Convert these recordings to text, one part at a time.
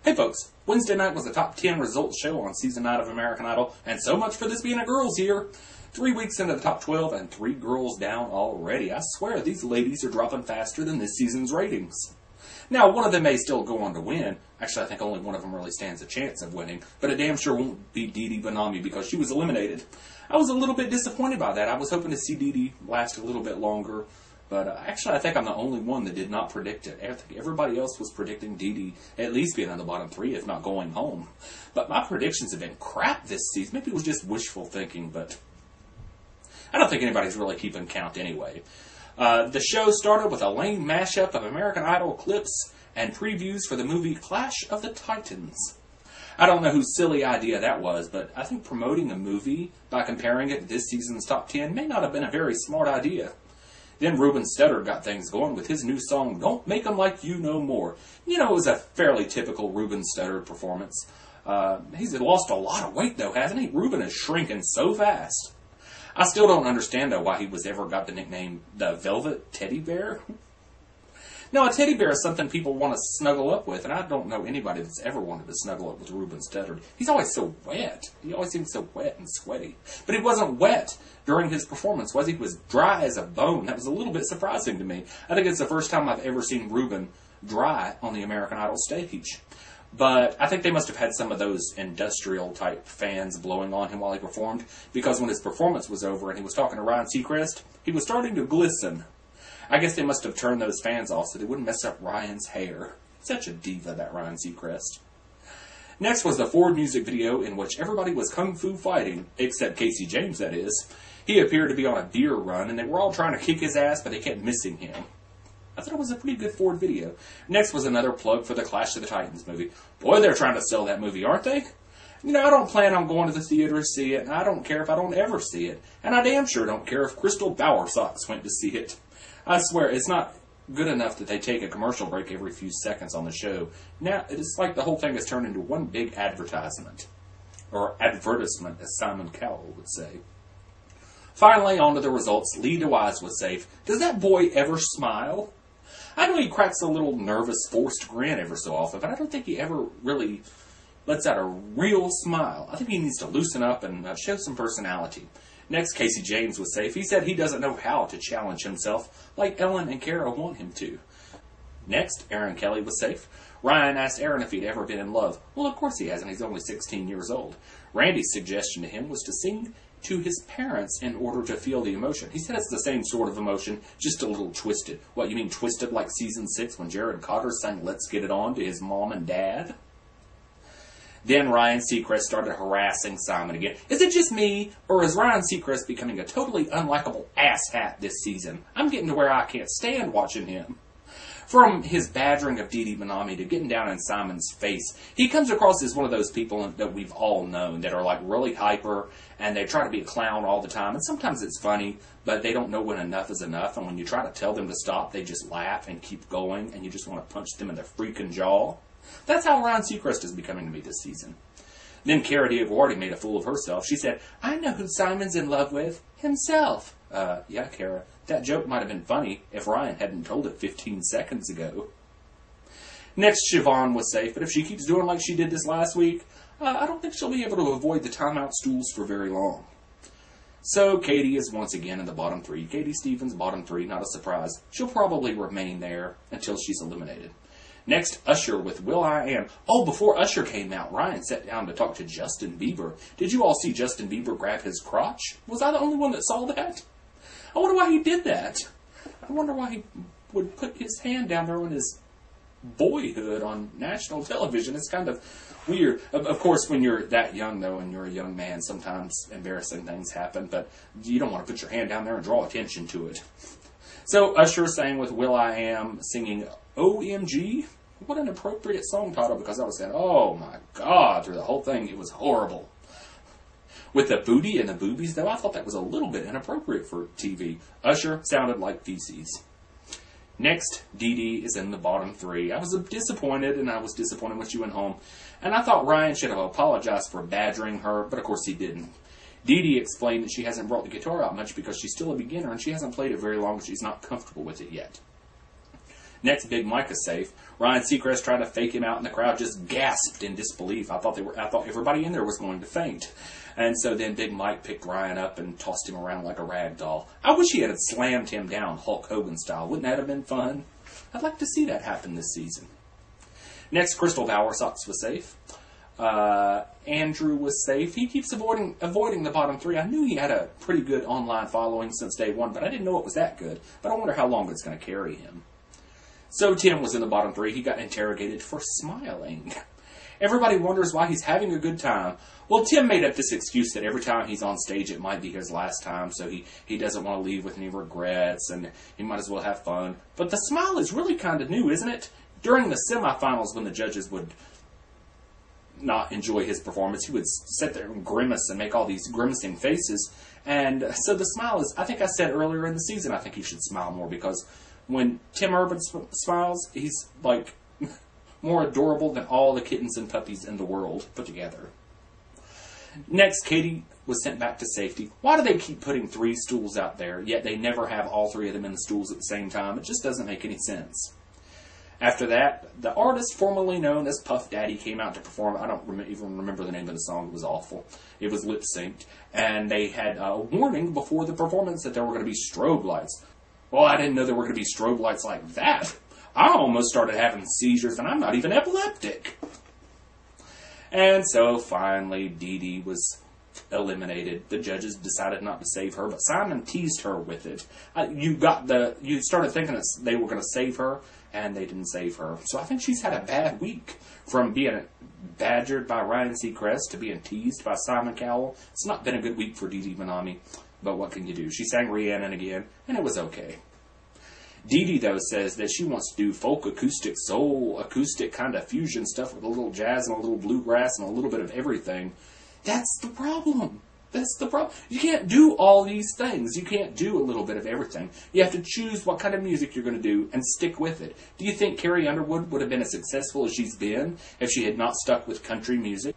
Hey folks, Wednesday night was the top 10 results show on season 9 of American Idol, and so much for this being a girls' year. 3 weeks into the top 12 and 3 girls down already. I swear these ladies are dropping faster than this season's ratings. Now, one of them may still go on to win. Actually, I think only one of them really stands a chance of winning, but it damn sure won't be DeeDee Bonami because she was eliminated. I was a little bit disappointed by that. I was hoping to see DeeDee last a little bit longer. But actually, I think I'm the only one that did not predict it. I think everybody else was predicting DeeDee at least being on the bottom 3, if not going home. But my predictions have been crap this season. Maybe it was just wishful thinking, but I don't think anybody's really keeping count anyway. The show started with a lame mashup of American Idol clips and previews for the movie Clash of the Titans. I don't know whose silly idea that was, but I think promoting a movie by comparing it to this season's top 10 may not have been a very smart idea. Then Ruben Studdard got things going with his new song, Don't Make 'Em Like You No More. You know, it was a fairly typical Ruben Studdard performance. He's lost a lot of weight, though, hasn't he? Ruben is shrinking so fast. I still don't understand, though, why he was ever got the nickname the Velvet Teddy Bear. No, a teddy bear is something people want to snuggle up with, and I don't know anybody that's ever wanted to snuggle up with Ruben Studdard. He's always so wet. He always seems so wet and sweaty. But he wasn't wet during his performance, was he? He was dry as a bone. That was a little bit surprising to me. I think it's the first time I've ever seen Ruben dry on the American Idol stage. But I think they must have had some of those industrial-type fans blowing on him while he performed, because when his performance was over and he was talking to Ryan Seacrest, he was starting to glisten. I guess they must have turned those fans off so they wouldn't mess up Ryan's hair. Such a diva, that Ryan Seacrest. Next was the Ford music video in which everybody was kung fu fighting, except Casey James, that is. He appeared to be on a beer run, and they were all trying to kick his ass, but they kept missing him. I thought it was a pretty good Ford video. Next was another plug for the Clash of the Titans movie. Boy, they're trying to sell that movie, aren't they? You know, I don't plan on going to the theater to see it, and I don't care if I don't ever see it. And I damn sure don't care if Crystal Bowersox went to see it. I swear, it's not good enough that they take a commercial break every few seconds on the show. Now, it's like the whole thing has turned into one big advertisement. Or advertisement, as Simon Cowell would say. Finally, on to the results. Lee DeWyze was safe. Does that boy ever smile? I know he cracks a little nervous, forced grin ever so often, but I don't think he ever really lets out a real smile. I think he needs to loosen up and show some personality. Next, Casey James was safe. He said he doesn't know how to challenge himself like Ellen and Kara want him to. Next, Aaron Kelly was safe. Ryan asked Aaron if he'd ever been in love. Well, of course he hasn't. He's only 16 years old. Randy's suggestion to him was to sing to his parents in order to feel the emotion. He said it's the same sort of emotion, just a little twisted. What, you mean twisted like season 6 when Jared Cotter sang Let's Get It On to his mom and dad? Then Ryan Seacrest started harassing Simon again. Is it just me, or is Ryan Seacrest becoming a totally unlikable asshat this season? I'm getting to where I can't stand watching him. From his badgering of DeeDee Bonami to getting down in Simon's face, he comes across as one of those people that we've all known that are like really hyper, and they try to be a clown all the time, and sometimes it's funny, but they don't know when enough is enough, and when you try to tell them to stop, they just laugh and keep going, and you just want to punch them in the freaking jaw. That's how Ryan Seacrest is becoming to me this season. Then Kara DioGuardi made a fool of herself. She said, I know who Simon's in love with. Himself. Yeah, Kara. That joke might have been funny if Ryan hadn't told it 15 seconds ago. Next, Siobhan was safe, but if she keeps doing like she did this last week, I don't think she'll be able to avoid the timeout stools for very long. So, Katie is once again in the bottom 3. Katie Stevens, bottom 3, not a surprise. She'll probably remain there until she's eliminated. Next, Usher with will.i.am. Oh, before Usher came out, Ryan sat down to talk to Justin Bieber. Did you all see Justin Bieber grab his crotch? Was I the only one that saw that? I wonder why he did that. I wonder why he would put his hand down there on his boyhood on national television. It's kind of weird. Of course, when you're that young, though, and you're a young man, sometimes embarrassing things happen, but you don't want to put your hand down there and draw attention to it. So, Usher sang with will.i.am, singing OMG. What an appropriate song title, because I was saying, oh my God, through the whole thing, it was horrible. With the booty and the boobies, though, I thought that was a little bit inappropriate for TV. Usher sounded like feces. Next, DeeDee is in the bottom 3. I was disappointed, and I was disappointed when she went home. And I thought Ryan should have apologized for badgering her, but of course he didn't. DeeDee explained that she hasn't brought the guitar out much because she's still a beginner, and she hasn't played it very long, and she's not comfortable with it yet. Next, Big Mike is safe. Ryan Seacrest tried to fake him out, and the crowd just gasped in disbelief. I thought everybody in there was going to faint. And so then Big Mike picked Ryan up and tossed him around like a rag doll. I wish he had slammed him down Hulk Hogan style. Wouldn't that have been fun? I'd like to see that happen this season. Next, Crystal Bowersox was safe. Andrew was safe. He keeps avoiding the bottom three. I knew he had a pretty good online following since day one, but I didn't know it was that good. But I wonder how long it's going to carry him. So Tim was in the bottom three. He got interrogated for smiling. Everybody wonders why he's having a good time. Well, Tim made up this excuse that every time he's on stage it might be his last time, so he doesn't want to leave with any regrets, and he might as well have fun. But the smile is really kind of new, isn't it? During the semifinals, when the judges would not enjoy his performance, he would sit there and grimace and make all these grimacing faces. And so the smile is, I think I said earlier in the season, I think he should smile more, because when Tim Urban smiles, he's like more adorable than all the kittens and puppies in the world put together. Next, Katie was sent back to safety. Why do they keep putting 3 stools out there, yet they never have all 3 of them in the stools at the same time? It just doesn't make any sense. After that, the artist formerly known as Puff Daddy came out to perform. I don't even remember the name of the song. It was awful. It was lip-synced. And they had a warning before the performance that there were going to be strobe lights. Well, I didn't know there were going to be strobe lights like that. I almost started having seizures, and I'm not even epileptic. And so, finally, Dee Dee was eliminated. The judges decided not to save her, but Simon teased her with it. You started thinking that they were going to save her, and they didn't save her. So I think she's had a bad week, from being badgered by Ryan Seacrest to being teased by Simon Cowell. It's not been a good week for Dee Dee Minami, but what can you do? She sang Rhiannon again, and it was okay. Dee Dee, though, says that she wants to do folk, acoustic, soul, acoustic kind of fusion stuff with a little jazz and a little bluegrass and a little bit of everything. That's the problem. That's the problem. You can't do all these things. You can't do a little bit of everything. You have to choose what kind of music you're going to do and stick with it. Do you think Carrie Underwood would have been as successful as she's been if she had not stuck with country music?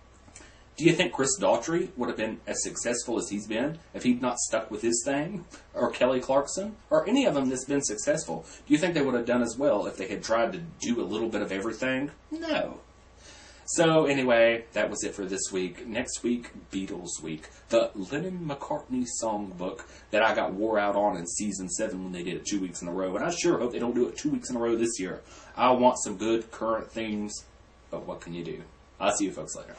Do you think Chris Daughtry would have been as successful as he's been if he'd not stuck with his thing? Or Kelly Clarkson? Or any of them that's been successful? Do you think they would have done as well if they had tried to do a little bit of everything? No. So anyway, that was it for this week. Next week, Beatles Week. The Lennon-McCartney songbook that I got wore out on in Season 7 when they did it 2 weeks in a row. And I sure hope they don't do it 2 weeks in a row this year. I want some good current themes, but what can you do? I'll see you folks later.